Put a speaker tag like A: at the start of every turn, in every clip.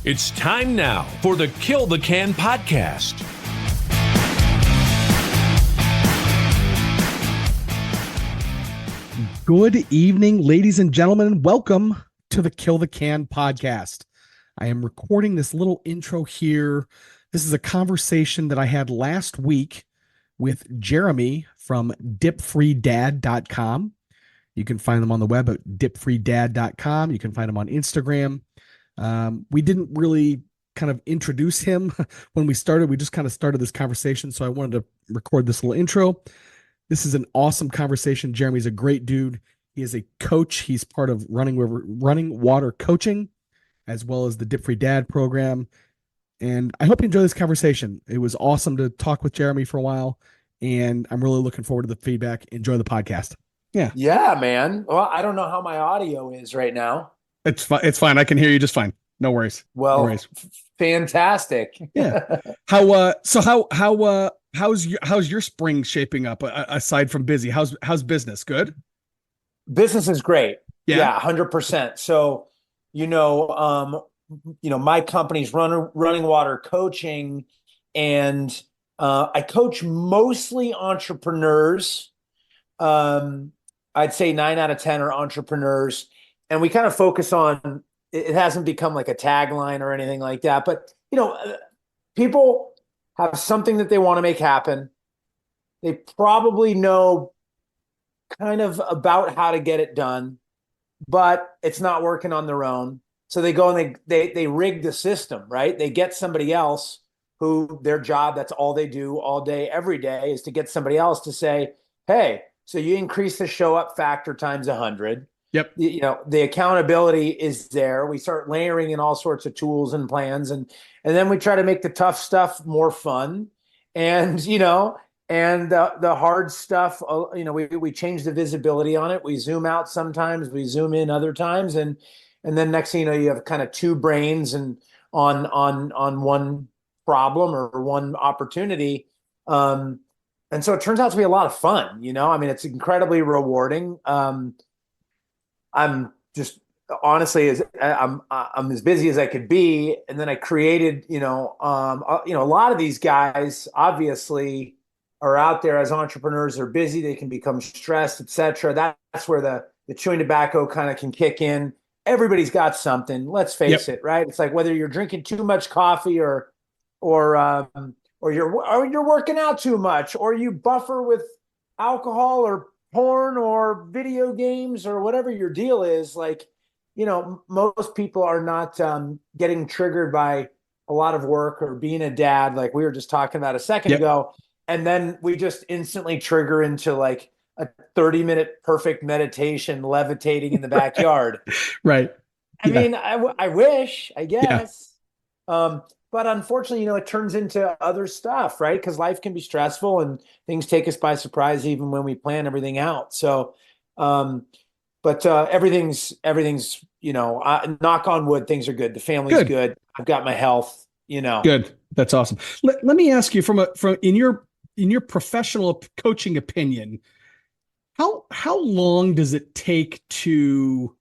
A: It's time now for the Kill the Can podcast.
B: Good evening, ladies and gentlemen, and welcome to the Kill the Can podcast. I am recording this little intro here. This is a conversation that I had last week with Jeromy from dipfreedad.com. You can find them on the web at dipfreedad.com. You can find them on Instagram. We didn't really kind of introduce him when we started. We just kind of started this conversation, so I wanted to record this little intro. This is an awesome conversation. Jeremy's a great dude. He is a coach. He's part of Running Water Coaching, as well as the Dip Free Dad program. And I hope you enjoy this conversation. It was awesome to talk with Jeromy for a while, and I'm really looking forward to the feedback. Enjoy the podcast.
C: Yeah, man. Well, I don't know how my audio is right now.
B: It's fine. It's fine. I can hear you just fine. No worries.
C: Well,
B: no worries.
C: Fantastic.
B: Yeah. How's your spring shaping up aside from busy? How's business? Good?
C: Business is great.
B: Yeah.
C: 100%. So, my company's Running Water Coaching, and I coach mostly entrepreneurs. I'd say 9 out of 10 are entrepreneurs, and we kind of focus on, it hasn't become like a tagline or anything like that, but people have something that they want to make happen. They probably know kind of about how to get it done, but it's not working on their own. So they go and they rig the system, right? They get somebody else who their job, that's all they do all day, every day, is to get somebody else to say, hey, so you increase the show up factor times 100.
B: Yep.
C: The accountability is there. We start layering in all sorts of tools and plans, and then we try to make the tough stuff more fun, and the hard stuff. We change the visibility on it. We zoom out sometimes, we zoom in other times, and then next thing you know, you have kind of two brains and on one problem or one opportunity. And so it turns out to be a lot of fun. It's incredibly rewarding. I'm just honestly I'm as busy as I could be, and then I created a lot of these guys obviously are out there as entrepreneurs. They're busy, they can become stressed, etc. That's where the chewing tobacco kind of can kick in. Everybody's got something. Let's face it, right? It's like whether you're drinking too much coffee or you're working out too much, or you buffer with alcohol or porn or video games or whatever your deal is. Like, most people are not getting triggered by a lot of work or being a dad, like we were just talking about a second ago. And then we just instantly trigger into like a 30-minute perfect meditation levitating in the backyard.
B: Right.
C: I mean, I wish, I guess. Yeah. But unfortunately, it turns into other stuff, right? Because life can be stressful and things take us by surprise even when we plan everything out. So, but everything's, knock on wood, things are good. The family's good. I've got my health,
B: Good. That's awesome. Let me ask you from in your professional coaching opinion, how long does it take to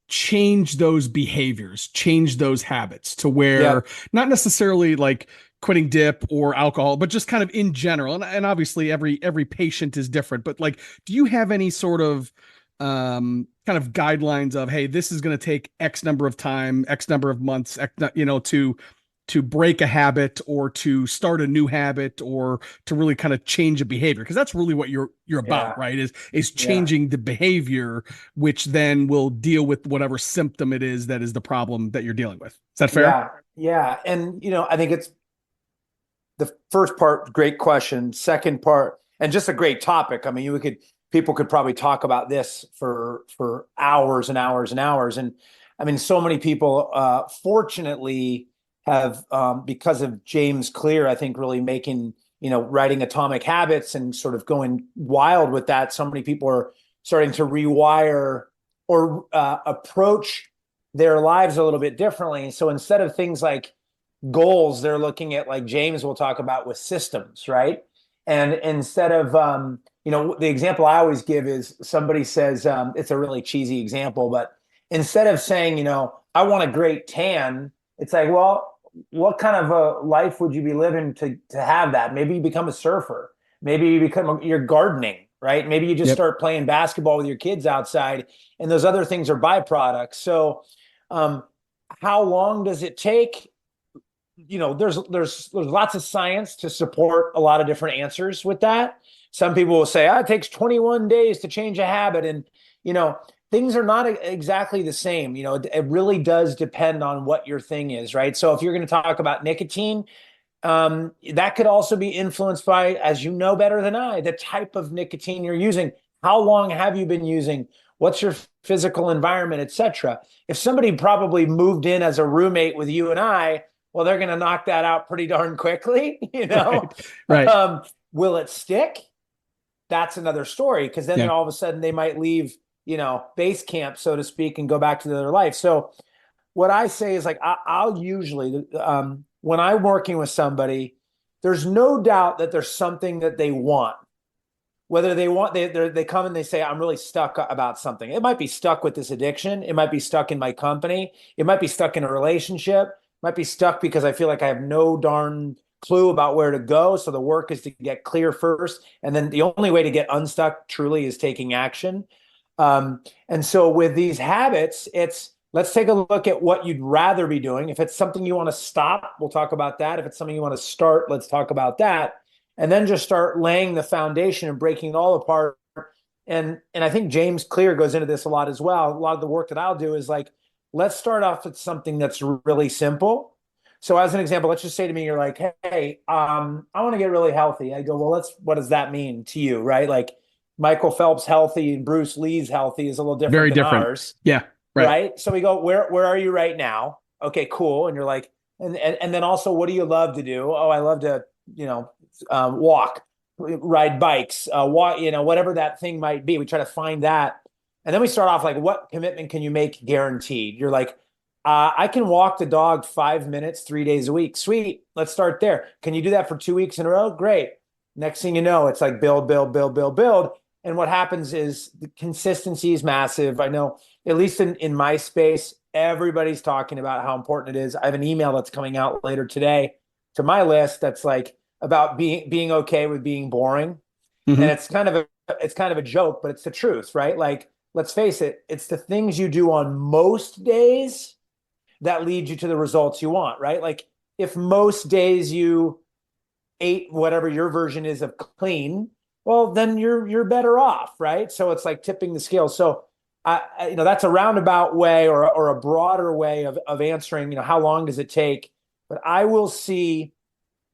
B: change those behaviors, change those habits to where not necessarily like quitting dip or alcohol, but just kind of in general. And obviously every patient is different, but like, do you have any sort of kind of guidelines of, hey, this is going to take X number of time, X number of months, to break a habit or to start a new habit or to really kind of change a behavior? Because that's really what you're about, right? Is changing the behavior, which then will deal with whatever symptom it is that is the problem that you're dealing with. Is that fair?
C: Yeah. And, I think it's the first part, great question. Second part, and just a great topic. I mean, people could probably talk about this for hours and hours and hours. And I mean, so many people, fortunately, have because of James Clear, I think, really making, writing Atomic Habits and sort of going wild with that. So many people are starting to rewire or approach their lives a little bit differently. So instead of things like goals, they're looking at, like James will talk about, with systems, right? And instead of, the example I always give is somebody says, it's a really cheesy example, but instead of saying, I want a great tan, it's like, well, what kind of a life would you be living to have that? Maybe you become a surfer. Maybe you're gardening, right? Maybe you just
B: Yep.
C: start playing basketball with your kids outside, and those other things are byproducts. So, um, how long does it take? There's lots of science to support a lot of different answers with that. Some people will say, it takes 21 days to change a habit. And, you know, things are not exactly the same. It really does depend on what your thing is, right? So if you're going to talk about nicotine, that could also be influenced by, as you know better than I, the type of nicotine you're using. How long have you been using? What's your physical environment, etc.? If somebody probably moved in as a roommate with you and I, well, they're going to knock that out pretty darn quickly,
B: Right.
C: Will it stick? That's another story, because then
B: Yeah.
C: all of a sudden they might leave, base camp, so to speak, and go back to their life. So what I say is, like, I'll usually, when I'm working with somebody, there's no doubt that there's something that they want. Whether they come and they say, I'm really stuck about something. It might be stuck with this addiction. It might be stuck in my company. It might be stuck in a relationship. It might be stuck because I feel like I have no darn clue about where to go. So the work is to get clear first. And then the only way to get unstuck truly is taking action. And so with these habits, let's take a look at what you'd rather be doing. If it's something you want to stop, we'll talk about that. If it's something you want to start, let's talk about that. And then just start laying the foundation and breaking it all apart. And I think James Clear goes into this a lot as well. A lot of the work that I'll do is like, let's start off with something that's really simple. So as an example, let's just say to me, you're like, hey, I want to get really healthy. I go, well, what does that mean to you, right? Like, Michael Phelps healthy and Bruce Lee's healthy is a little different
B: Very
C: than
B: different.
C: ours.
B: Yeah.
C: Right. So we go, where are you right now? Okay, cool. And you're like, and then also, what do you love to do? Oh, I love to, walk, ride bikes, walk, whatever that thing might be. We try to find that. And then we start off like, what commitment can you make guaranteed? You're like, I can walk the dog 5 minutes, 3 days a week. Sweet. Let's start there. Can you do that for 2 weeks in a row? Great. Next thing you know, it's like build, build, build, build, build. And what happens is the consistency is massive. I know, at least in my space, everybody's talking about how important it is. I have an email that's coming out later today to my list that's like about being okay with being boring.
B: Mm-hmm.
C: And it's kind of a joke, but it's the truth, right? Like, let's face it, it's the things you do on most days that lead you to the results you want, right? Like, if most days you ate whatever your version is of clean, well, then you're better off, right? So it's like tipping the scale. So that's a roundabout way or a broader way of answering, how long does it take? But I will see,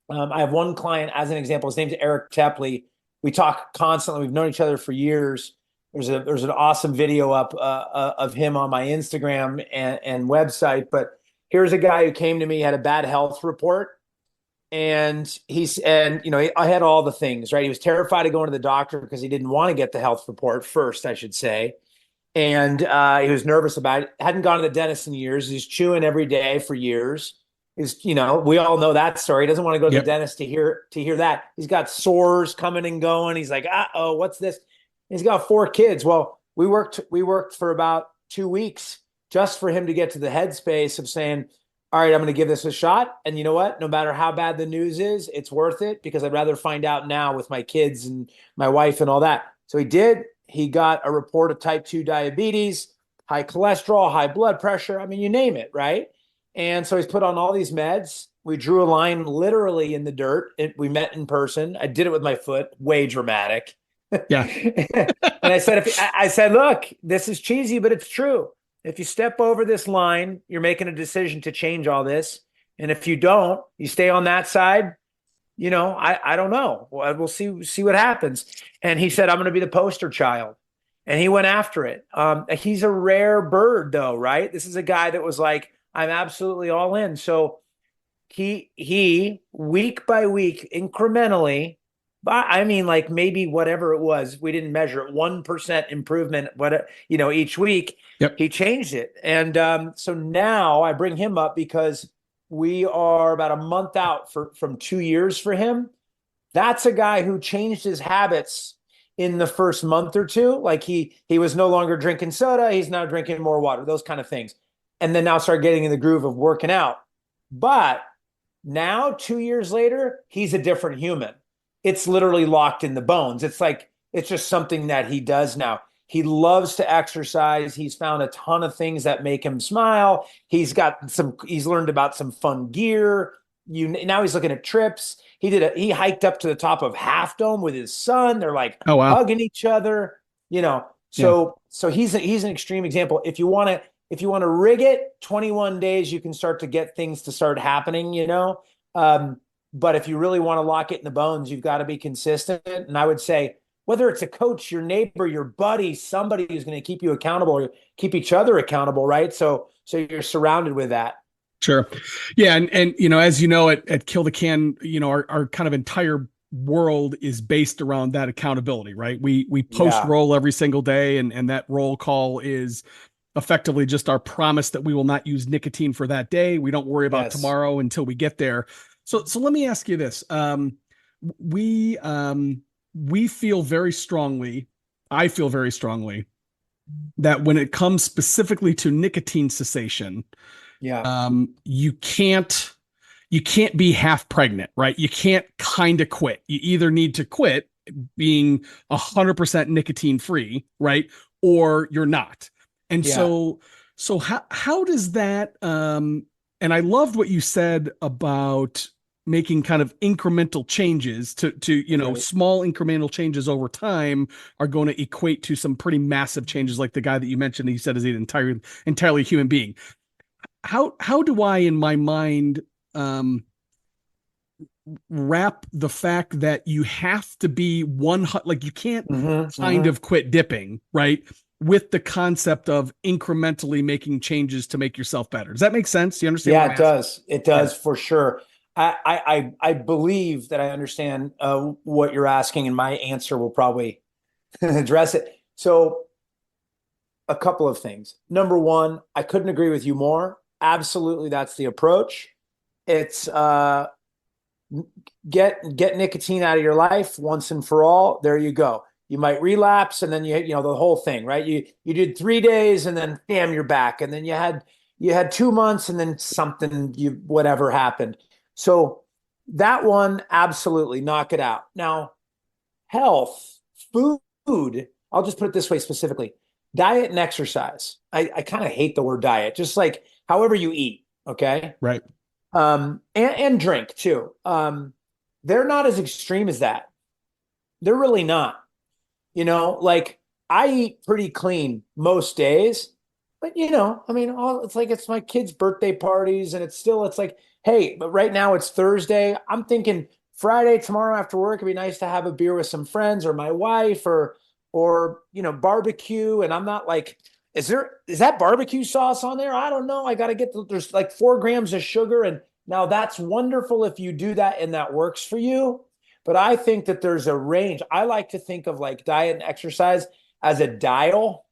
C: I have one client as an example. His name's Eric Tepley. We talk constantly. We've known each other for years. There's an awesome video up of him on my Instagram and website. But here's a guy who came to me, had a bad health report. And I had all the things, right? He was terrified of going to the doctor because he didn't want to get the health report first, I should say. And he was nervous about it. Hadn't gone to the dentist in years. He's chewing every day for years. We all know that story. He doesn't want to go to the dentist to hear that. He's got sores coming and going. He's like, what's this? He's got 4 kids. Well, we worked for about 2 weeks just for him to get to the headspace of saying, all right, I'm going to give this a shot. And you know what? No matter how bad the news is, it's worth it, because I'd rather find out now with my kids and my wife and all that. So he did. He got a report of type 2 diabetes, high cholesterol, high blood pressure. I mean, you name it, right? And so he's put on all these meds. We drew a line literally in the dirt. We met in person. I did it with my foot, way dramatic.
B: Yeah.
C: And I said, look, this is cheesy, but it's true. If you step over this line, you're making a decision to change all this. And if you don't, you stay on that side, I don't know. We'll see what happens. And he said, I'm going to be the poster child. And he went after it. He's a rare bird, though, right? This is a guy that was like, I'm absolutely all in. So he week by week, incrementally, I mean, like, maybe whatever it was, we didn't measure it, 1% improvement, each week.
B: Yep.
C: He changed it. And so now I bring him up because we are about a month out from 2 years for him. That's a guy who changed his habits in the first month or two. Like he was no longer drinking soda. He's now drinking more water, those kind of things. And then now start getting in the groove of working out. But now, 2 years later, he's a different human. It's literally locked in the bones. It's like, it's just something that he does now. He loves to exercise. He's found a ton of things that make him smile. He's learned about some fun gear. Now he's looking at trips. He hiked up to the top of Half Dome with his son. They're like
B: Oh, wow.
C: hugging each other, so he's an extreme example. If you want to rig it, 21 days, you can start to get things to start happening, but if you really want to lock it in the bones, you've got to be consistent. And I would say, whether it's a coach, your neighbor, your buddy, somebody who's going to keep you accountable or keep each other accountable, right? So you're surrounded with that.
B: Sure. Yeah. And as you know, at Kill the Can, our kind of entire world is based around that accountability, right? We post roll every single day, and that roll call is effectively just our promise that we will not use nicotine for that day. We don't worry about tomorrow until we get there. So let me ask you this. We feel very strongly, I feel very strongly, that when it comes specifically to nicotine cessation, you can't be half pregnant, right? You can't kind of quit. You either need to quit being 100% nicotine free, right? Or you're not. And so how does that, and I loved what you said about making kind of incremental changes to small incremental changes over time are going to equate to some pretty massive changes, like the guy that you mentioned, he said is an entirely human being. How do I, in my mind, wrap the fact that you have to be like you can't kind of quit dipping, right? With the concept of incrementally making changes to make yourself better. Does that make sense? Do you understand?
C: Yeah, it does. It does for sure. I believe that I understand what you're asking, and my answer will probably address it. So a couple of things. Number one, I couldn't agree with you more. Absolutely, that's the approach. It's get nicotine out of your life once and for all. There you go. You might relapse, and then the whole thing, right? You did 3 days, and then bam, you're back, and then you had 2 months, and then whatever happened. So that one, absolutely knock it out. Now, health, food. I'll just put it this way specifically: diet and exercise. I kind of hate the word diet, just like however you eat. Okay.
B: Right.
C: And drink too. They're not as extreme as that. They're really not. Like I eat pretty clean most days, but it's my kids' birthday parties, and it's like, hey, but right now it's Thursday. I'm thinking Friday, tomorrow after work, it'd be nice to have a beer with some friends or my wife or barbecue. And I'm not like, is that barbecue sauce on there? I don't know. I got to there's like 4 grams of sugar. And now that's wonderful if you do that and that works for you. But I think that there's a range. I like to think of like diet and exercise as a dial.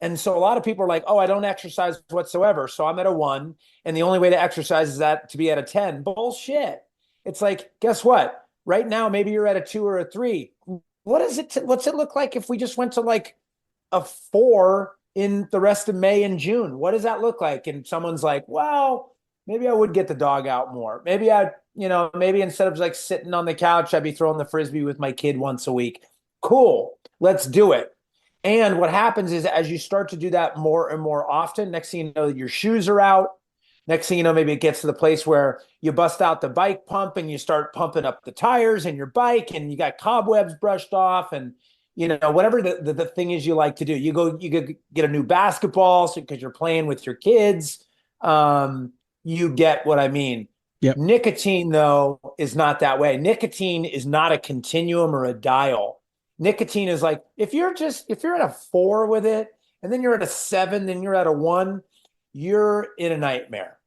C: And so a lot of people are like, oh, I don't exercise whatsoever, so I'm at a 1. And the only way to exercise is to be at a 10. Bullshit. It's like, guess what? Right now, maybe you're at a 2 or a 3. What's it look like if we just went to like a 4 in the rest of May and June? What does that look like? And someone's like, well, maybe I would get the dog out more. Maybe maybe instead of like sitting on the couch, I'd be throwing the Frisbee with my kid once a week. Cool. Let's do it. And what happens is, as you start to do that more and more often, next thing you know, your shoes are out. Next thing you know, maybe it gets to the place where you bust out the bike pump and you start pumping up the tires in your bike, and you got cobwebs brushed off, and whatever the thing is you like to do. You go get a new basketball because you're playing with your kids. You get what I mean.
B: Yep.
C: Nicotine, though, is not that way. Nicotine is not a continuum or a dial. Nicotine is like, if you're at a 4 with it, and then you're at a 7, then you're at a 1, you're in a nightmare.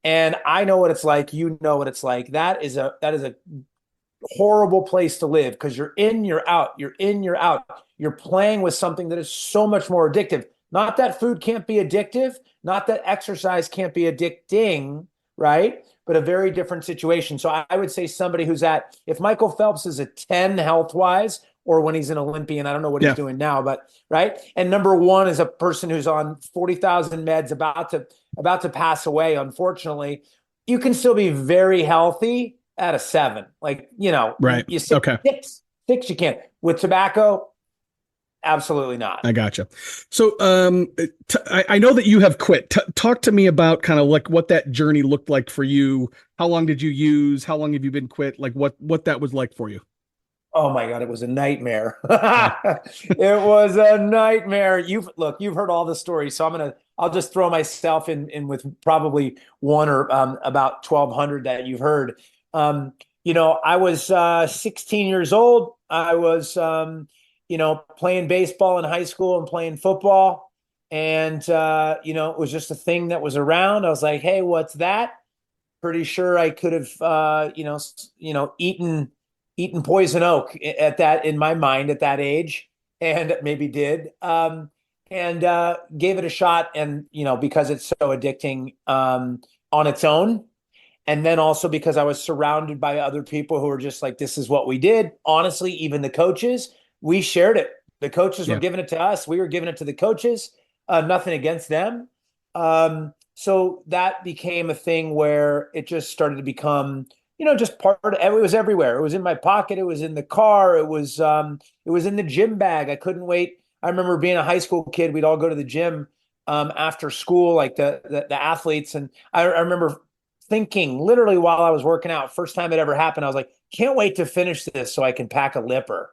C: And I know what it's like. You know what it's like. That is a horrible place to live, because you're in, you're out. You're in, you're out. You're playing with something that is so much more addictive. Not that food can't be addictive, not that exercise can't be addicting, right? But a very different situation. So I would say somebody who's if Michael Phelps is a 10 health-wise, or when he's an Olympian. I don't know what
B: Yeah.
C: he's doing now, but right. And number one is a person who's on 40,000 meds about to pass away. Unfortunately, you can still be very healthy at a 7. Like,
B: Right.
C: you six,
B: Okay.
C: six, you can't. With tobacco, absolutely not.
B: I gotcha. So, I know that you have quit. Talk to me about kind of like what that journey looked like for you. How long did you use? How long have you been quit? Like what that was like for you?
C: Oh my God, it was a nightmare.
B: Yeah.
C: It was a nightmare. You've heard all the stories, so I'll just throw myself in with probably one or about 1,200 that you've heard. I was 16 years old. I was playing baseball in high school and playing football, and it was just a thing that was around. I was like, hey, what's that? Pretty sure I could have eaten poison oak at that, in my mind, at that age, and maybe did, and gave it a shot. And because it's so addicting on its own, and then also because I was surrounded by other people who were just like, this is what we did. Honestly, even the coaches, we shared it. The coaches were giving it to us, we were giving it to the coaches. Nothing against them. So that became a thing where it just started to become, just part of it. It was everywhere. It was in my pocket. It was in the car. It was in the gym bag. I couldn't wait. I remember being a high school kid. We'd all go to the gym after school, like the athletes. And I remember thinking, literally while I was working out, first time it ever happened, I was like, can't wait to finish this so I can pack a lipper.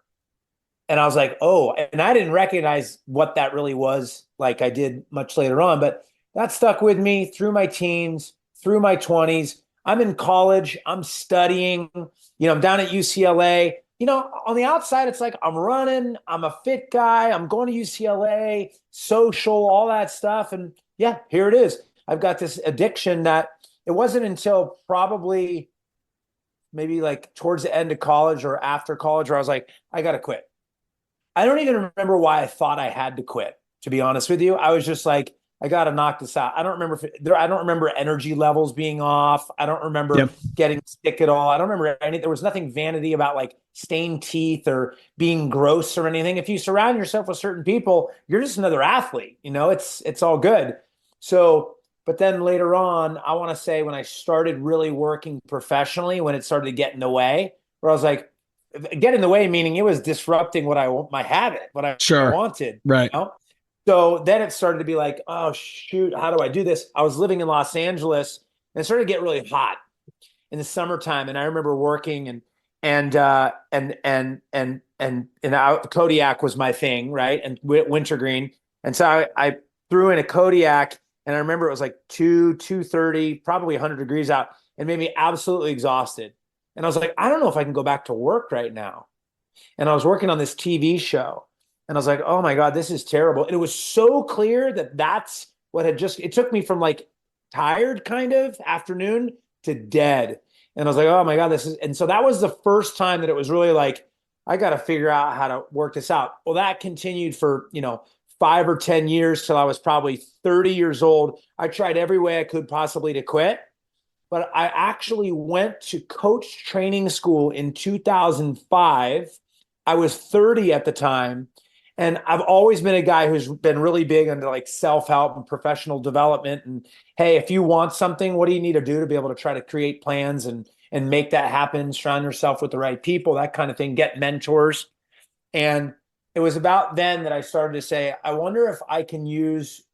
C: And I was like, oh, and I didn't recognize what that really was, like I did much later on, but that stuck with me through my teens, through my 20s. I'm in college, I'm studying, I'm down at UCLA. On the outside, it's like I'm running, I'm a fit guy, I'm going to UCLA, social, all that stuff. And yeah, here it is. I've got this addiction that it wasn't until probably maybe like towards the end of college or after college where I was like, I got to quit. I don't even remember why I thought I had to quit, to be honest with you. I was just like, I got to knock this out. I don't remember energy levels being off. I don't remember getting sick at all. I don't remember there was nothing vanity about like stained teeth or being gross or anything. If you surround yourself with certain people, you're just another athlete. It's all good. So, but then later on, I want to say when I started really working professionally, when it started to get in the way, where I was like, get in the way, meaning it was disrupting my habit, what I wanted.
B: Right.
C: So then it started to be like, oh shoot, how do I do this? I was living in Los Angeles and it started to get really hot in the summertime. And I remember working and Kodiak was my thing, right? And wintergreen. And so I threw in a Kodiak, and I remember it was like 230, probably 100 degrees out, and made me absolutely exhausted. And I was like, I don't know if I can go back to work right now. And I was working on this TV show. And I was like, oh my God, this is terrible. And it was so clear that that's what it took me from like tired kind of afternoon to dead. And I was like, oh my God, and so that was the first time that it was really like, I got to figure out how to work this out. Well, that continued for, 5 or 10 years till I was probably 30 years old. I tried every way I could possibly to quit. But I actually went to coach training school in 2005. I was 30 at the time. And I've always been a guy who's been really big into like self-help and professional development. And hey, if you want something, what do you need to do to be able to try to create plans and make that happen? Surround yourself with the right people, that kind of thing, get mentors. And it was about then that I started to say, I wonder if I can use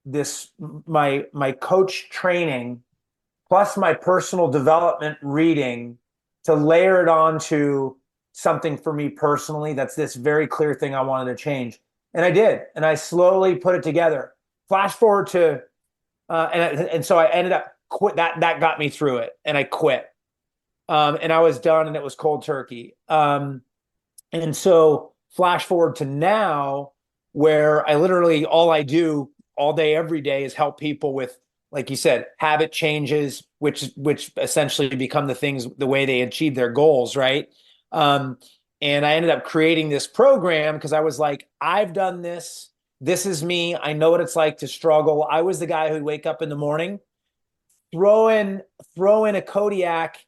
C: this, my coach training plus my personal development reading to layer it onto something for me personally. That's this very clear thing I wanted to change. And I did. And I slowly put it together. Flash forward to, and so I ended up quit. That got me through it. And I quit. And I was done, and it was cold turkey. And so flash forward to now, where I literally, all I do all day, every day is help people with, like you said, habit changes, which essentially become the way they achieve their goals, right? And I ended up creating this program because I was like, I've done this. This is me. I know what it's like to struggle. I was the guy who'd wake up in the morning, throw in a Kodiak,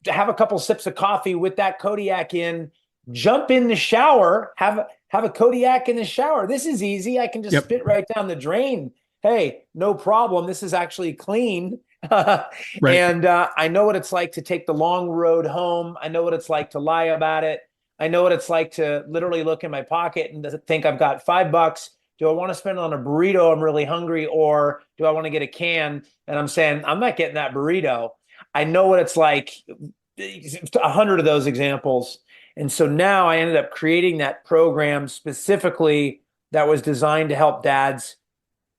C: to have a couple sips of coffee with that Kodiak in, jump in the shower, have a Kodiak in the shower. This is easy. I can just spit right down the drain. Hey, no problem. This is actually clean.
B: Right.
C: And I know what it's like to take the long road home. I know what it's like to lie about it. I know what it's like to literally look in my pocket and think I've got $5. Do I want to spend it on a burrito? I'm really hungry. Or do I want to get a can? And I'm saying, I'm not getting that burrito. I know what it's like. 100 of those examples. And so now I ended up creating that program specifically that was designed to help dads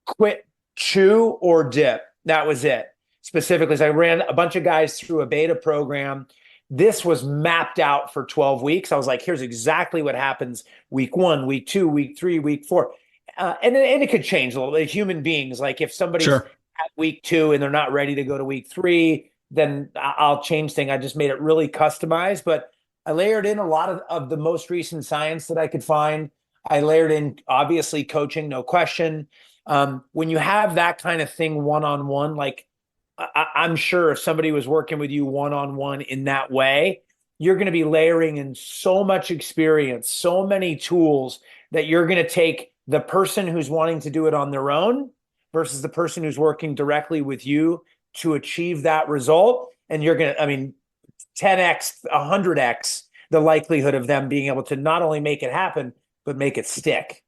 C: quit chew or dip. That was it. Specifically, so I ran a bunch of guys through a beta program. This was mapped out for 12 weeks. I was like, here's exactly what happens week 1, week 2, week 3, week 4. And it could change a little bit. Human beings, like if somebody's at week 2 and they're not ready to go to week 3, then I'll change things. I just made it really customized, but I layered in a lot of the most recent science that I could find. I layered in, obviously, coaching, no question. When you have that kind of thing one-on-one, like I'm sure if somebody was working with you one-on-one in that way, you're going to be layering in so much experience, so many tools that you're going to take the person who's wanting to do it on their own versus the person who's working directly with you to achieve that result. And you're going to, 10x, 100x the likelihood of them being able to not only make it happen, but make it stick.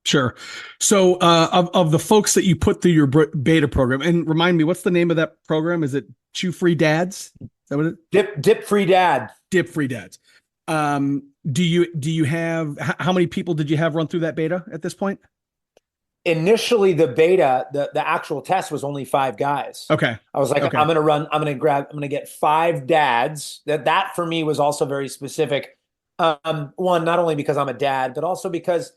B: Sure. So of the folks that you put through your beta program, and remind me, what's the name of that program? Is it Chew Free Dads? Is that what it?
C: Dip Free Dad.
B: Dip Free Dads. Do you have, how many people did you have run through that beta at this point?
C: Initially, the beta, the actual test was only 5 guys.
B: Okay.
C: I was like, I'm going to get 5 dads. That for me was also very specific. One, not only because I'm a dad, but also because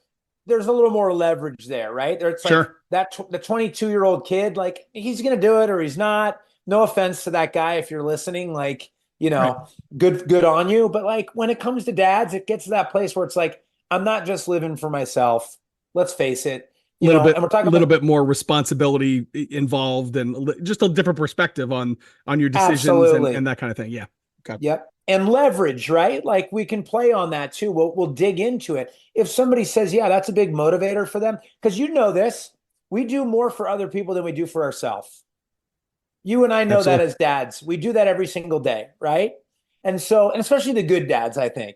C: there's a little more leverage there, right? It's like that the 22-year-old kid, like he's going to do it or he's not. No offense to that guy if you're listening, like, good on you. But like when it comes to dads, it gets to that place where it's like, I'm not just living for myself. Let's face it. And we're talking
B: a little bit more responsibility involved and just a different perspective on your decisions and that kind of thing. Yeah. Okay.
C: Yep. And leverage, right? Like we can play on that too. We'll dig into it. If somebody says, yeah, that's a big motivator for them, because this, we do more for other people than we do for ourselves. You and I know that as dads, we do that every single day, right? And especially the good dads, I think.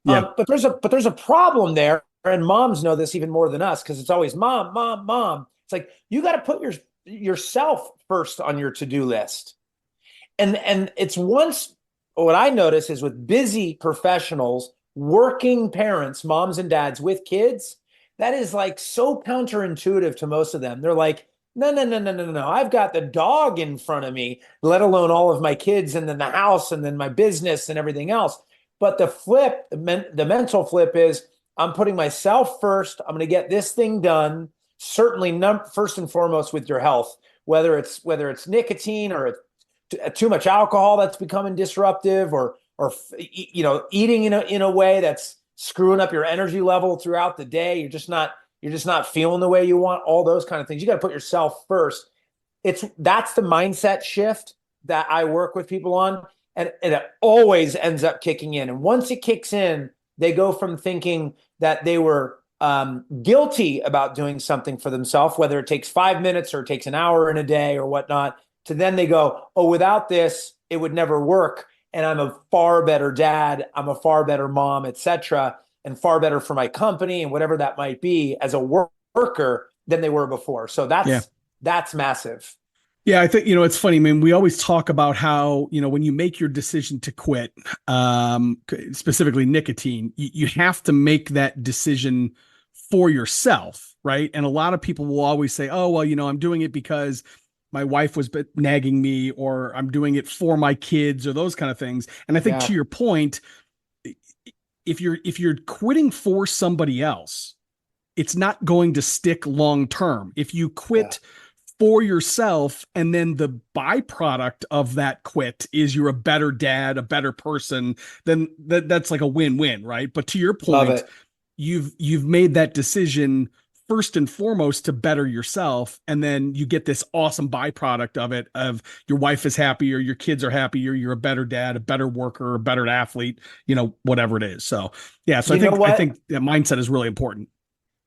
B: Yeah.
C: But there's a problem there, and moms know this even more than us because it's always mom, mom, mom. It's like you got to put yourself first on your to-do list. And it's what I notice is with busy professionals, working parents, moms and dads with kids, that is like so counterintuitive to most of them. They're like, no. I've got the dog in front of me, let alone all of my kids and then the house and then my business and everything else. But the mental flip is I'm putting myself first. I'm going to get this thing done. Certainly first and foremost with your health, whether it's nicotine or too much alcohol that's becoming disruptive or eating in a way that's screwing up your energy level throughout the day. You're just not feeling the way you want, all those kind of things. You got to put yourself first. That's the mindset shift that I work with people on. And it always ends up kicking in. And once it kicks in, they go from thinking that they were guilty about doing something for themselves, whether it takes 5 minutes or it takes an hour in a day or whatnot, to then they go, oh, without this, it would never work. And I'm a far better dad. I'm a far better mom, etc., and far better for my company and whatever that might be as a worker than they were before. So that's massive.
B: Yeah, I think, it's funny. I mean, we always talk about how, when you make your decision to quit, specifically nicotine, you have to make that decision for yourself, right? And a lot of people will always say, oh, well, I'm doing it because my wife was nagging me, or I'm doing it for my kids, or those kind of things. And I think to your point, if you're quitting for somebody else, it's not going to stick long term. If you quit for yourself, and then the byproduct of that quit is you're a better dad, a better person, then that's like a win-win, right? But to your point, you've made that decision first and foremost to better yourself. And then you get this awesome byproduct of it, of your wife is happier, your kids are happier, you're a better dad, a better worker, a better athlete, whatever it is. So yeah. So I think that mindset is really important.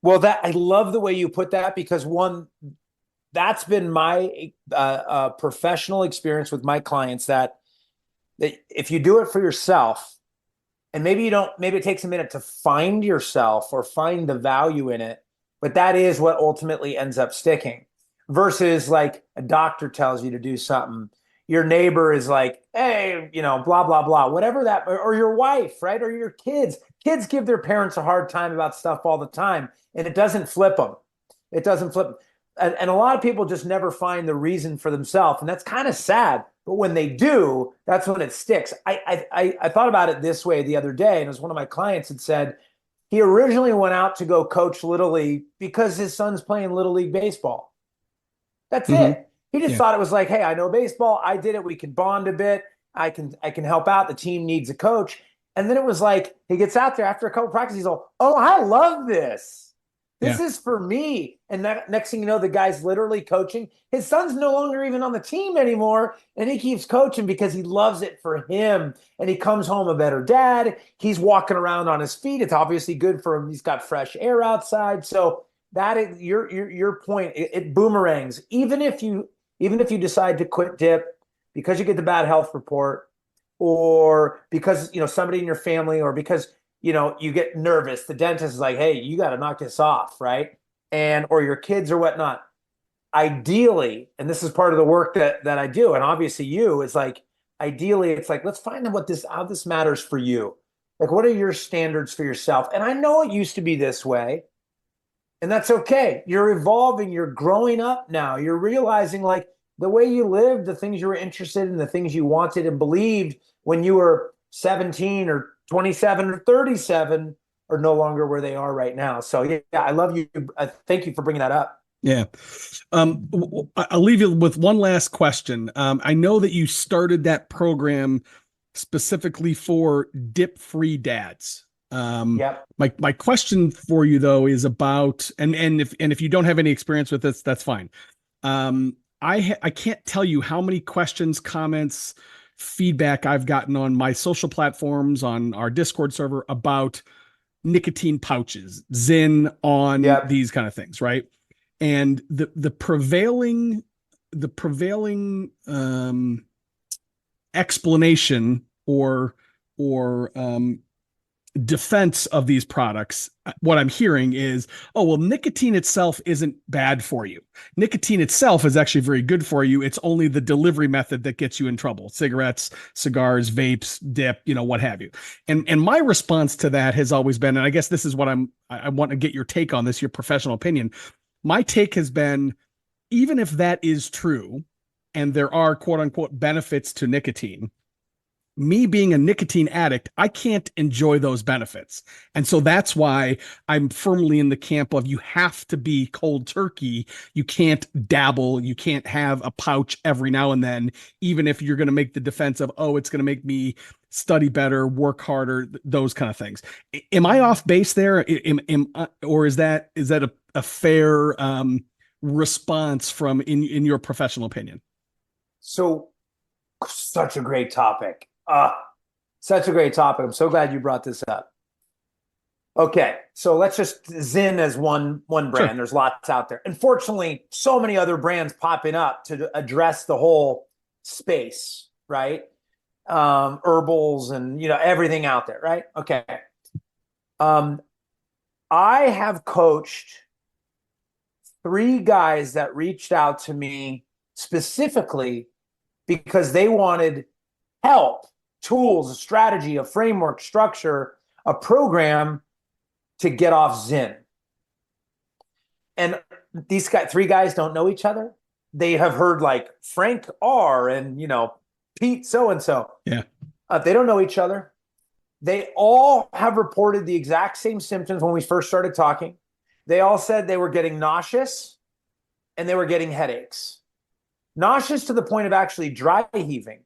C: Well, I love the way you put that, because that's been my professional experience with my clients, that if you do it for yourself, and maybe it takes a minute to find yourself or find the value in it, but that is what ultimately ends up sticking, versus like a doctor tells you to do something. Your neighbor is like, hey, blah, blah, blah, whatever that, or your wife, right? Or your kids. Kids give their parents a hard time about stuff all the time, and it doesn't flip them. It doesn't flip them. And a lot of people just never find the reason for themselves, and that's kind of sad. But when they do, that's when it sticks. I thought about it this way the other day, and it was one of my clients had said he originally went out to go coach Little League because his son's playing Little League baseball. That's it. He just thought it was like, hey, I know baseball. I did it. We can bond a bit. I can help out. The team needs a coach. And then it was like, he gets out there after a couple practices. He's all, oh, I love this. This is for me. And next thing you know, the guy's literally coaching. His son's no longer even on the team anymore. And he keeps coaching because he loves it for him. And he comes home a better dad. He's walking around on his feet. It's obviously good for him. He's got fresh air outside. So that is your point. It boomerangs. Even if you decide to quit dip because you get the bad health report, or because somebody in your family, or because you get nervous, the dentist is like, hey, you got to knock this off, right? Or your kids or whatnot. Ideally, and this is part of the work that I do, and obviously it's like, ideally, it's like, let's find out how this matters for you. Like, what are your standards for yourself? And I know it used to be this way, and that's okay. You're evolving, you're growing up now. You're realizing, like, the way you lived, the things you were interested in, the things you wanted and believed when you were 17 or 27 or 37 are no longer where they are right now. So yeah, I love you. Thank you for bringing that up.
B: Yeah. I'll leave you with one last question. I know that you started that program specifically for dip-free dads.
C: Yep.
B: My question for you though is about, and if you don't have any experience with this, that's fine. I can't tell you how many questions, comments, feedback I've gotten on my social platforms, on our Discord server, about nicotine pouches, Zyn, on these kind of things, right? And the prevailing explanation or defense of these products, what I'm hearing is, oh, well, nicotine itself isn't bad for you. Nicotine itself is actually very good for you. It's only the delivery method that gets you in trouble. Cigarettes, cigars, vapes, dip, what have you. And my response to that has always been, and I guess this is what I want to get your take on this, your professional opinion. My take has been, even if that is true, and there are quote unquote benefits to nicotine, me being a nicotine addict, I can't enjoy those benefits. And so that's why I'm firmly in the camp of, you have to be cold turkey. You can't dabble. You can't have a pouch every now and then, even if you're going to make the defense of, oh, it's going to make me study better, work harder, those kind of things. Am I off base there? Or is that a fair response from in your professional opinion?
C: So, such a great topic. Such a great topic. I'm so glad you brought this up. Okay, so let's just Zyn as one brand. Sure. There's lots out there. Unfortunately, so many other brands popping up to address the whole space, right? Herbals and everything out there, right? Okay. I have coached 3 guys that reached out to me specifically because they wanted help, tools, a strategy, a framework, structure, a program to get off Zyn. And these 3 guys don't know each other. They have heard like Frank R and Pete so-and-so.
B: Yeah.
C: They don't know each other. They all have reported the exact same symptoms when we first started talking. They all said they were getting nauseous and they were getting headaches. Nauseous to the point of actually dry heaving.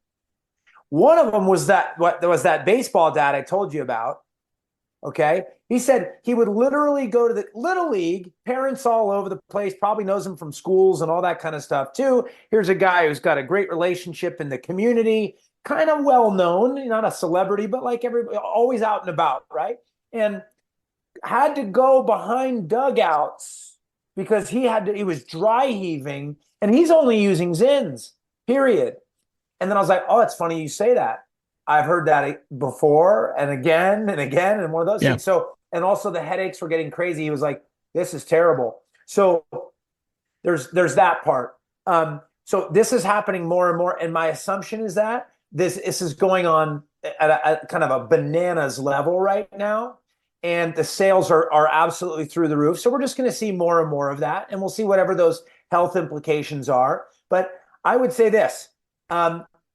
C: One of them was that baseball dad I told you about. Okay. He said he would literally go to the Little League, parents all over the place, probably knows him from schools and all that kind of stuff too. Here's a guy who's got a great relationship in the community, kind of well known, not a celebrity, but like everybody, always out and about, right? And had to go behind dugouts because he was dry heaving and he's only using Zins, period. And then I was like, oh, it's funny you say that. I've heard that before and again and again and one of those things. So, and also the headaches were getting crazy. He was like, this is terrible. So there's that part. So this is happening more and more. And my assumption is that this is going on at a kind of a bananas level right now. And the sales are absolutely through the roof. So we're just going to see more and more of that. And we'll see whatever those health implications are. But I would say this.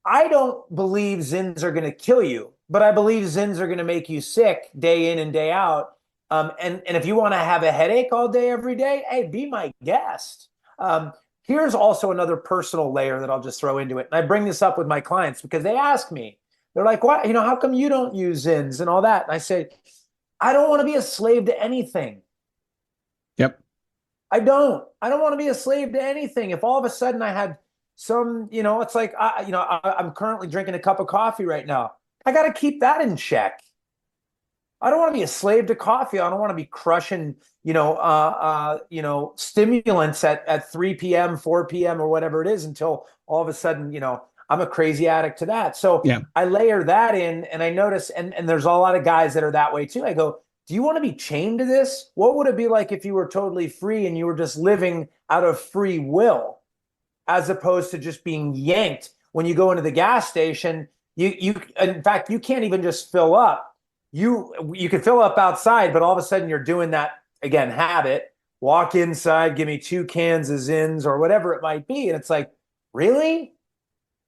C: I don't believe Zins are going to kill you, but I believe Zins are going to make you sick day in and day out. And if you want to have a headache all day, every day, hey, be my guest. Here's also another personal layer that I'll just throw into it. And I bring this up with my clients because they ask me, they're like, why, how come you don't use Zins and all that? And I say, I don't want to be a slave to anything.
B: Yep.
C: I don't want to be a slave to anything. If all of a sudden I had some, it's like, I'm currently drinking a cup of coffee right now. I got to keep that in check. I don't want to be a slave to coffee. I don't want to be crushing, stimulants at 3 p.m., 4 p.m. or whatever it is until all of a sudden, I'm a crazy addict to that. So I layer that in and I notice, and there's a lot of guys that are that way too. I go, do you want to be chained to this? What would it be like if you were totally free and you were just living out of free will, as opposed to just being yanked? When you go into the gas station, you in fact, you can't even just fill up. You can fill up outside, but all of a sudden you're doing that, again, habit, walk inside, give me 2 cans of Zins or whatever it might be. And it's like, really?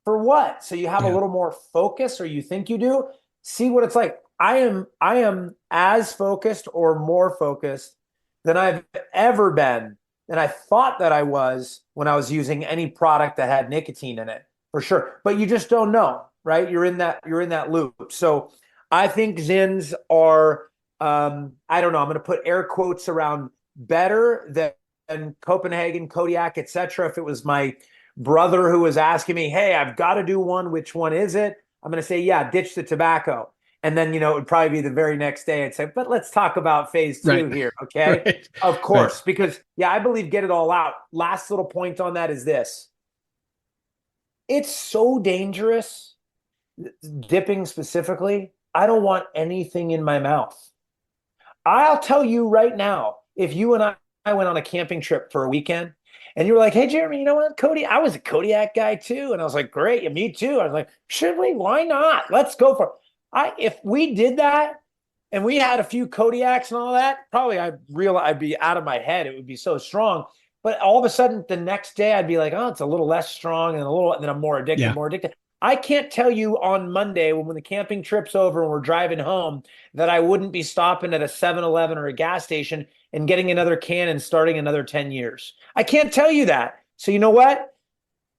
C: For what? So you have a little more focus, or you think you do? See what it's like. I am as focused or more focused than I've ever been. And I thought that I was when I was using any product that had nicotine in it, for sure. But you just don't know, right? You're in that loop. So I think Zins are, I don't know, I'm going to put air quotes around better than Copenhagen, Kodiak, etc. If it was my brother who was asking me, hey, I've got to do one, which one is it? I'm going to say, yeah, ditch the tobacco. And then, it would probably be the very next day I'd say, but let's talk about phase 2 here. Okay. Right. Of course, because I believe get it all out. Last little point on that is this. It's so dangerous, dipping specifically. I don't want anything in my mouth. I'll tell you right now, if you and I went on a camping trip for a weekend and you were like, hey, Jeromy, you know what, Cody, I was a Kodiak guy too. And I was like, great. Yeah, me too. I was like, should we? Why not? Let's go for it. If we did that and we had a few Kodiaks and all that, probably I'd be out of my head. It would be so strong. But all of a sudden the next day I'd be like, oh, it's a little less strong and then I'm more addicted. I can't tell you on Monday when the camping trip's over and we're driving home that I wouldn't be stopping at a 7-Eleven or a gas station and getting another can and starting another 10 years. I can't tell you that. So you know what?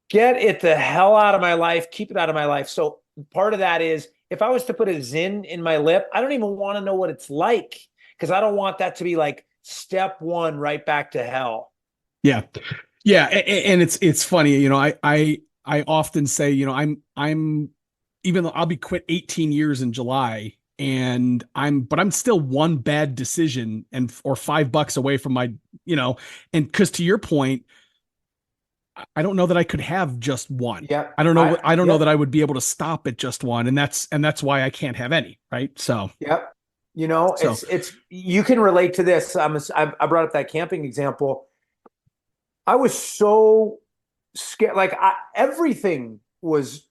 C: Get it the hell out of my life. Keep it out of my life. So part of that is, if I was to put a Zin in my lip, I don't even want to know what it's like, because I don't want that to be like step 1 right back to hell.
B: Yeah. Yeah. And it's funny, I often say, I'm even though I'll be quit 18 years in July, and I'm still one bad decision or $5 away from my, and because to your point, I don't know that I could have just one.
C: Yeah.
B: I don't know. I don't know that I would be able to stop at just one. And that's why I can't have any. Right. So,
C: yep. It's, you can relate to this. I brought up that camping example. I was so scared. Like everything was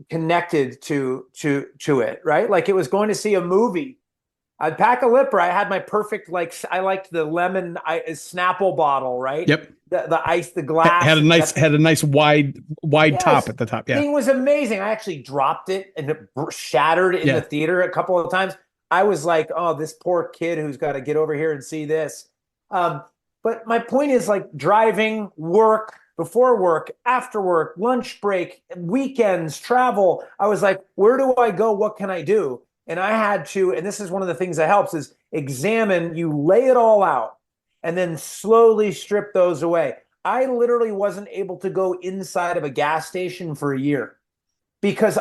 C: connected to it. Right. Like it was going to see a movie. I'd pack a lipper. I had my perfect, I liked the lemon Snapple bottle, right?
B: Yep.
C: The ice, the glass.
B: Had a nice wide top at the top. Yeah.
C: Thing was amazing. I actually dropped it and it shattered in the theater a couple of times. I was like, oh, this poor kid who's got to get over here and see this. But my point is, like, driving, work, before work, after work, lunch break, weekends, travel. I was like, where do I go? What can I do? And I had to, and this is one of the things that helps, is examine, you lay it all out and then slowly strip those away. I literally wasn't able to go inside of a gas station for a year because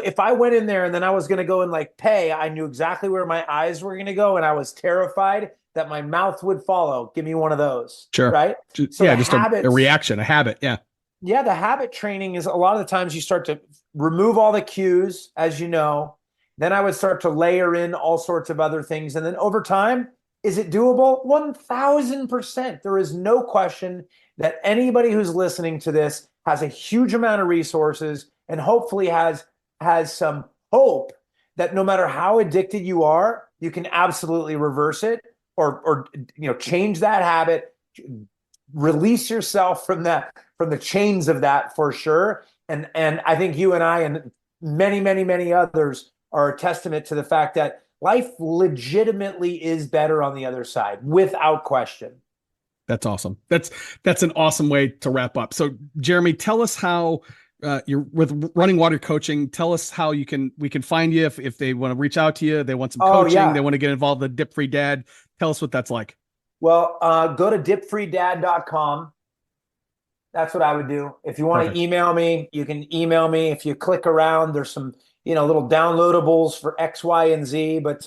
C: if I went in there and then I was going to go and like pay, I knew exactly where my eyes were going to go. And I was terrified that my mouth would follow. Give me one of those.
B: Sure.
C: Right.
B: So yeah, just a reaction, a habit. Yeah.
C: Yeah. The habit training is a lot of the times you start to remove all the cues, as you know. Then I would start to layer in all sorts of other things. And then over time, is it doable? 1000%. There is no question that anybody who's listening to this has a huge amount of resources and hopefully has some hope that no matter how addicted you are, you can absolutely reverse it or change that habit, release yourself from the chains of that for sure. And I think you and I and many, many, many others are a testament to the fact that life legitimately is better on the other side, without question.
B: That's awesome. That's an awesome way to wrap up. So, Jeromy, tell us how you're with Running Water Coaching. Tell us how we can find you if they want to reach out to you, they want some coaching, they want to get involved with Dip Free Dad. Tell us what that's like.
C: Well, go to dipfreedad.com. That's what I would do. If you want to email me, you can email me. If you click around, there's some little downloadables for X, Y, and Z. But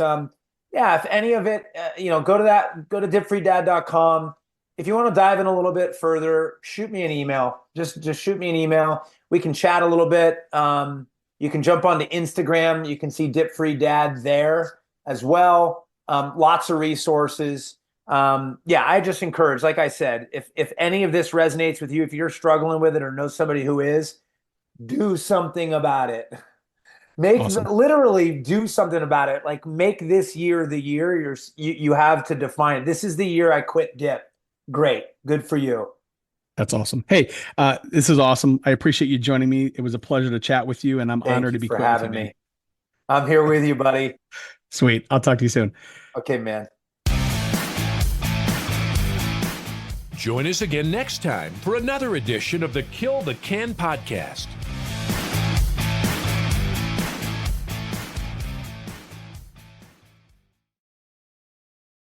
C: if any of it, go to dipfreedad.com. If you want to dive in a little bit further, shoot me an email. Just shoot me an email. We can chat a little bit. You can jump onto Instagram. You can see Dip Free Dad there as well. Lots of resources. I just encourage, like I said, if any of this resonates with you, if you're struggling with it or know somebody who is, do something about it. Literally do something about it. Like make this year the year you have to define it. This is the year I quit dip. Great. Good for you.
B: That's awesome. Hey, this is awesome. I appreciate you joining me. It was a pleasure to chat with you, and I'm honored to be
C: for having me. I'm here with you, buddy.
B: Sweet. I'll talk to you soon.
C: Okay, man.
A: Join us again next time for another edition of the Kill the Can podcast.